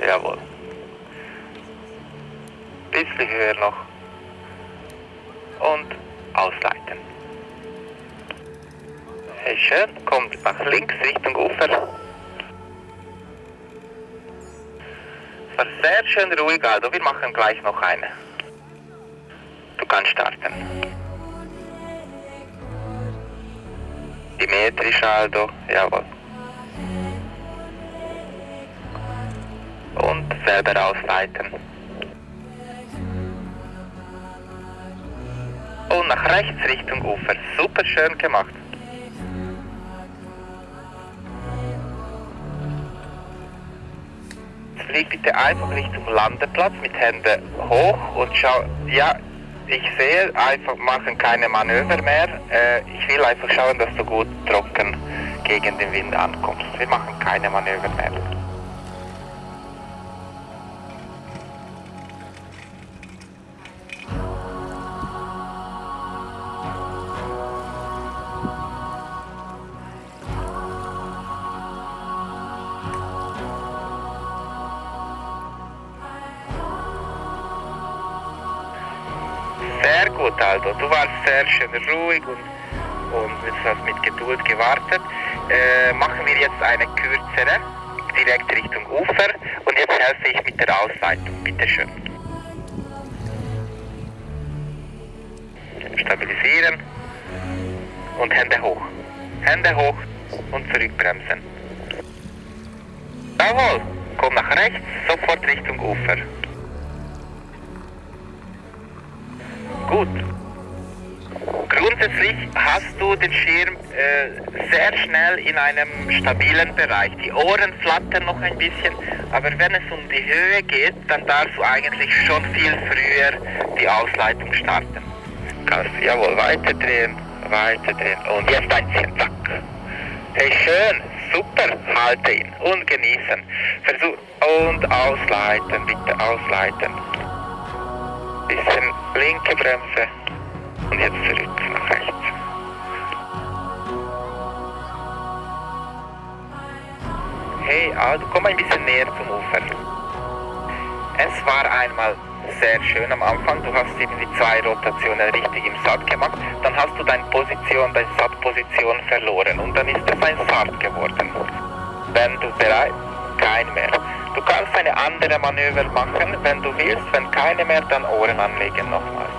Jawohl. Bisschen höher noch. Und ausleiten. Hey, schön. Kommt nach links Richtung Ufer. Es war sehr schön ruhig, Aldo. Wir machen gleich noch eine. Du kannst starten. Symmetrisch, Aldo. Jawohl. Und selber ausleiten. Und nach rechts Richtung Ufer. Super schön gemacht. Flieg bitte einfach Richtung Landeplatz mit Händen hoch und schau. Ja, ich sehe, einfach machen keine Manöver mehr. Ich will einfach schauen, dass du gut trocken gegen den Wind ankommst. Wir machen keine Manöver mehr. Sehr gut, Aldo. Du warst sehr schön ruhig und du hast mit Geduld gewartet. Machen wir jetzt eine kürzere, direkt Richtung Ufer. Und jetzt helfe ich mit der Ausleitung. Bitte schön. Stabilisieren. Und Hände hoch. Hände hoch und zurückbremsen. Jawohl. Komm nach rechts, sofort Richtung Ufer. Gut. Grundsätzlich hast du den Schirm sehr schnell in einem stabilen Bereich. Die Ohren flattern noch ein bisschen, aber wenn es um die Höhe geht, dann darfst du eigentlich schon viel früher die Ausleitung starten. Kannst du, jawohl, weiterdrehen, weiterdrehen und jetzt einziehen, zack. Hey, schön, super, halte ihn und genießen. Versuch und ausleiten, bitte ausleiten. Bisschen linke Bremse und jetzt zurück nach rechts. Hey, Aldo, komm ein bisschen näher zum Ufer. Es war einmal sehr schön am Anfang, du hast eben die 2 Rotationen richtig im Sat gemacht, dann hast du deine Satposition verloren und dann ist es ein Sat geworden. Wenn du bereit, kein mehr. Du kannst eine andere Manöver machen, wenn du willst, wenn keine mehr, dann Ohren anlegen nochmals.